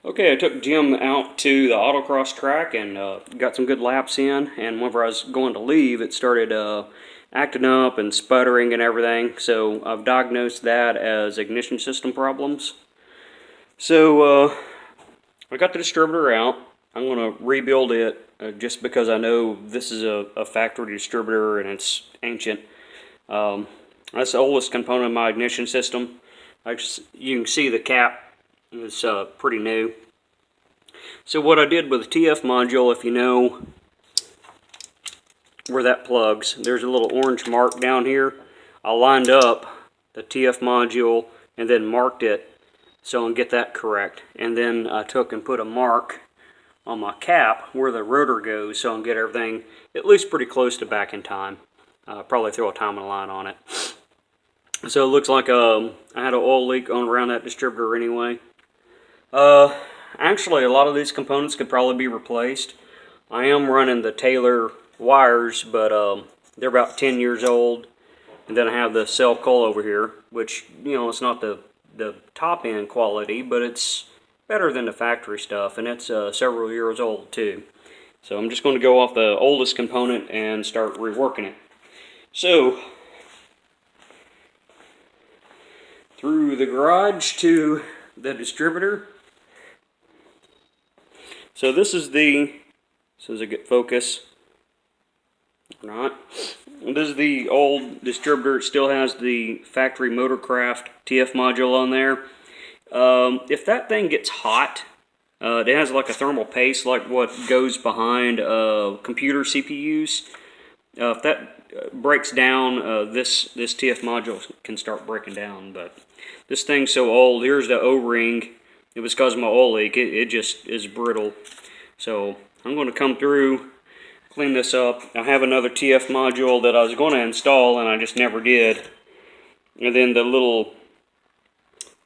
Okay, I took Jim out to the autocross track and got some good laps in, and whenever I was going to leave, it started acting up and sputtering and everything, so I've diagnosed that as ignition system problems. So I got the distributor out. I'm going to rebuild it just because I know this is a factory distributor and it's ancient. That's the oldest component of my ignition system. You can see the cap is pretty new. So what I did with the TF module, if you know where that plugs, there's a little orange mark down here. I lined up the TF module and then marked it so I can get that correct. And then I took and put a mark on my cap where the rotor goes so I can get everything at least pretty close to back in time. Probably throw a timing line on it. So it looks like I had an oil leak on around that distributor anyway. Actually, a lot of these components could probably be replaced. I am running the Taylor wires, but they're about 10 years old. And then I have the cell coil over here, which, you know, it's not the top end quality, but it's better than the factory stuff, and it's several years old too. So I'm just going to go off the oldest component and start reworking it. So through the garage to the distributor. So this is the, so does it get focus or not? This is the old distributor. It still has the factory Motorcraft TF module on there. If that thing gets hot, it has like a thermal paste like what goes behind computer CPUs. If that breaks down, this TF module can start breaking down. But this thing's so old. Here's the O-ring. It was because of my oil leak. It just is brittle. So I'm going to come through, clean this up. I have another TF module that I was going to install and I just never did. And then the little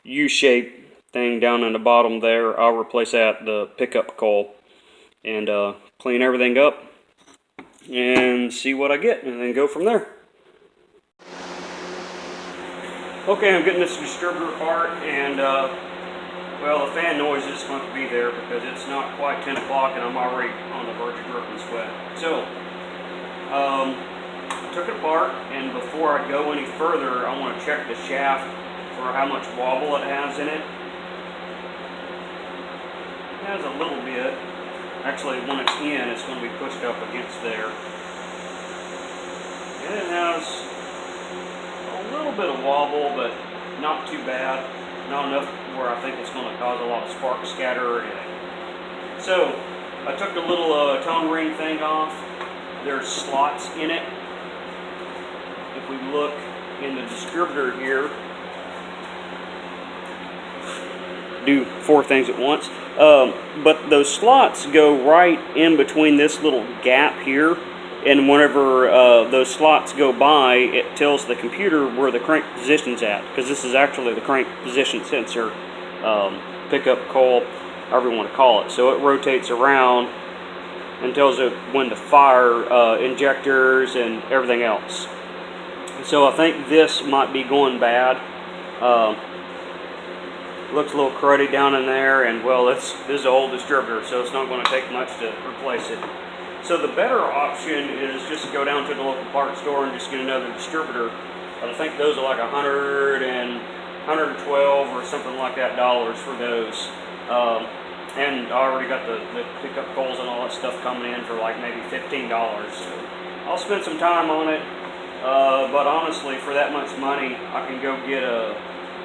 U-shaped thing down in the bottom there, I'll replace that, the pickup coil, and clean everything up and see what I get and then go from there. Okay, I'm getting this distributor apart, and well, the fan noise is going to be there because it's not quite 10 o'clock and I'm already on the verge of dripping sweat. So, I took it apart, and before I go any further, I want to check the shaft for how much wobble it has in it. It has a little bit. Actually, when it's in, it's going to be pushed up against there. And it has a little bit of wobble, but not too bad. Not enough where I think it's going to cause a lot of spark scatter or anything. So, I took the little tone ring thing off. There's slots in it. If we look in the distributor here, do 4 things at once. But those slots go right in between this little gap here, and whenever those slots go by, it tells the computer where the crank position's at, because this is actually the crank position sensor, pickup coil, however you want to call it. So it rotates around and tells it when to fire injectors and everything else. So I think this might be going bad. Looks a little cruddy down in there, and well, this is an old distributor, so it's not going to take much to replace it. So the better option is just to go down to the local parts store and just get another distributor. But I think those are like $100 and $112 or something like that dollars for those. And I already got the pickup coils and all that stuff coming in for like maybe $15. So I'll spend some time on it. But honestly, for that much money, I can go get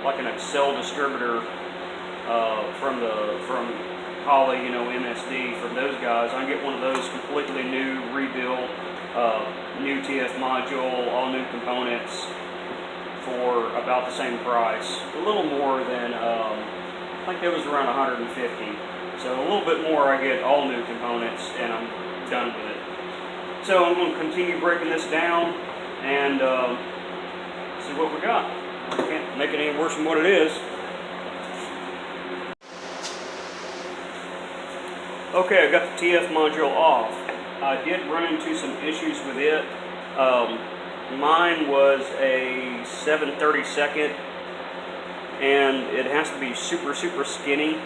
like an Excel distributor from Holly, you know, MSD, from those guys. I can get one of those completely new, rebuilt, new TF module, all new components for about the same price. A little more than, I think it was around $150. So a little bit more, I get all new components and I'm done with it. So I'm going to continue breaking this down and see what we got. Can't make it any worse than what it is. Okay, I got the TF module off. I did run into some issues with it. Mine was a 7/32, and it has to be super skinny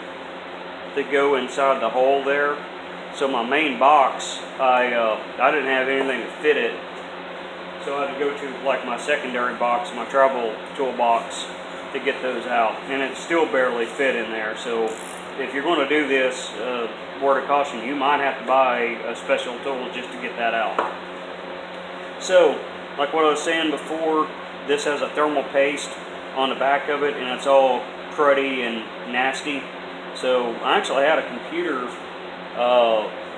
that go inside the hole there. So my main box, I didn't have anything to fit it, so I had to go to like my secondary box, my travel toolbox, to get those out, and it still barely fit in there. So if you're going to do this, word of caution, you might have to buy a special tool just to get that out. So like what I was saying before, this has a thermal paste on the back of it, and it's all cruddy and nasty. So I actually had a computer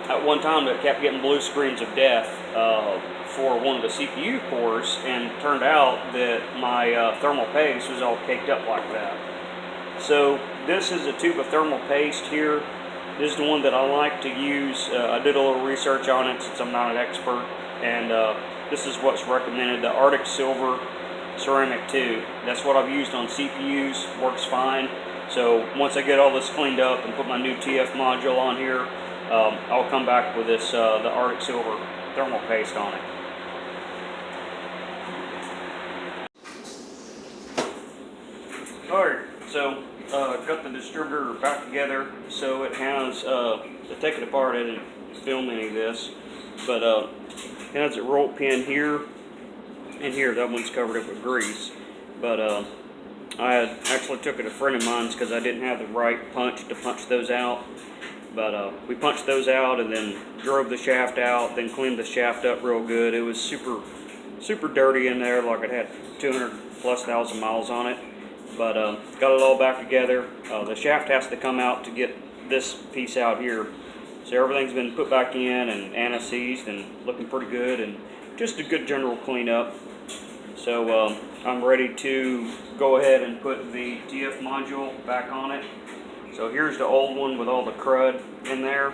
at one time that kept getting blue screens of death for one of the CPU cores, and it turned out that my thermal paste was all caked up like that. So this is a tube of thermal paste here. This is the one that I like to use. I did a little research on it since I'm not an expert, and this is what's recommended, the Arctic Silver Ceramic 2. That's what I've used on CPUs, works fine. So once I get all this cleaned up and put my new TF module on here, I'll come back with this, the Arctic Silver thermal paste on it. Alright, so got the distributor back together. So it has, to take it apart, I didn't film any of this, but it has a roll pin here and here. That one's covered up with grease. But I had actually took it to a friend of mine's because I didn't have the right punch to punch those out. But we punched those out and then drove the shaft out, then cleaned the shaft up real good. It was super dirty in there, like it had 200,000+ miles on it. But got it all back together. The shaft has to come out to get this piece out here. So everything's been put back in and anti-seized and looking pretty good, and just a good general cleanup. So I'm ready to go ahead and put the TF module back on it. So here's the old one with all the crud in there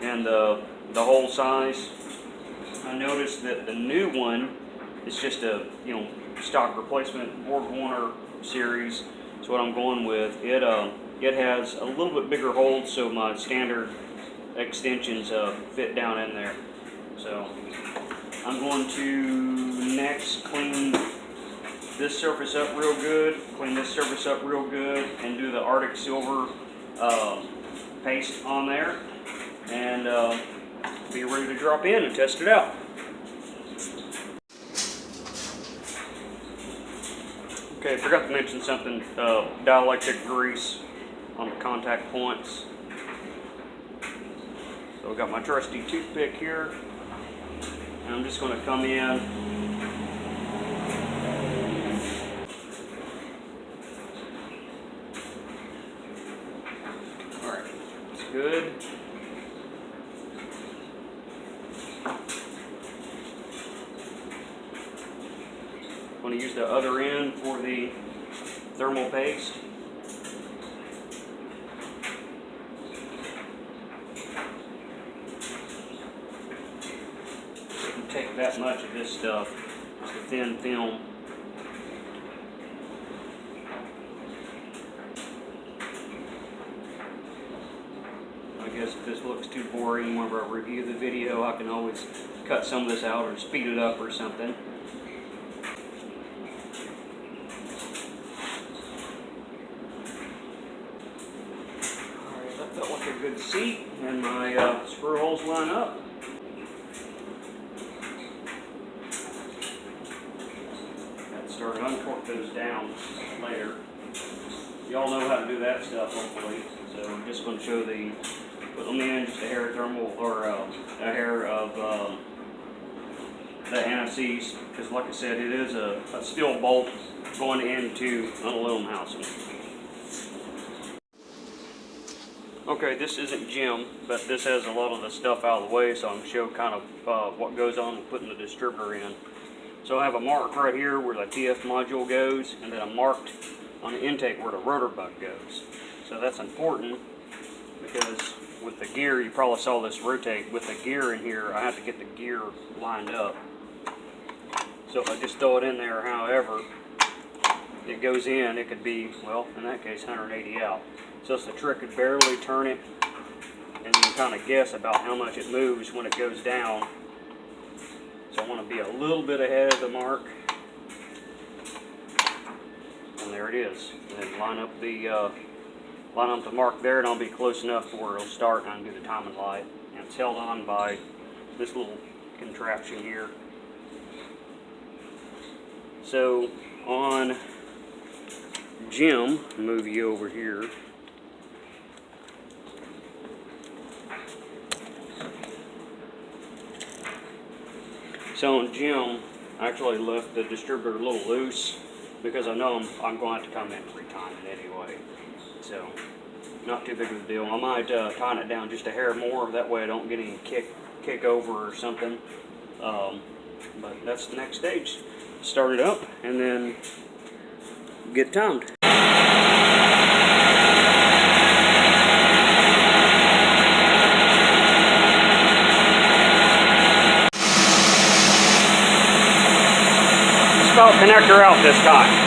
and the hole size. I noticed that the new one is just a stock replacement Borg Warner series. That's what I'm going with. It has a little bit bigger holes, so my standard extensions fit down in there. So I'm going to next clean this surface up real good, clean this surface up real good, and do the Arctic Silver paste on there, and be ready to drop in and test it out. Okay, I forgot to mention something, dielectric grease on the contact points. So I've got my trusty toothpick here, and I'm just going to come in good. I'm going to use the other end for the thermal paste. Didn't take that much of this stuff, just a thin film. I guess if this looks too boring whenever I review the video, I can always cut some of this out or speed it up or something. Alright, that felt like a good seat, and my screw holes line up. Got to start to uncork those down later. Y'all know how to do that stuff, hopefully. So I'm just going to show the, put them in just a hair of thermal, or a hair of the anti-seize, because like I said, it is a steel bolt going into an aluminum housing. Okay, this isn't JYM, but this has a lot of the stuff out of the way, so I'm going to show kind of what goes on with putting the distributor in. So I have a mark right here where the TF module goes, and then a marked on the intake where the rotor bug goes. So that's important because with the gear, you probably saw this rotate. With the gear in here, I have to get the gear lined up. So if I just throw it in there, however it goes in, it could be, well, in that case, 180 out. So it's a trick to barely turn it, and you kind of guess about how much it moves when it goes down. So I want to be a little bit ahead of the mark. And there it is. And then line up the line up the mark there, and I'll be close enough to where it'll start, and I can do the timing light. And it's held on by this little contraption here. So on Jim, move you over here. So on Jim, I actually left the distributor a little loose because I know I'm going to have to come in and retime it anyway. So not too big of a deal. I might tighten it down just a hair more, that way I don't get any kick over or something. But that's the next stage. Start it up and then get timed. Just about connector out this time.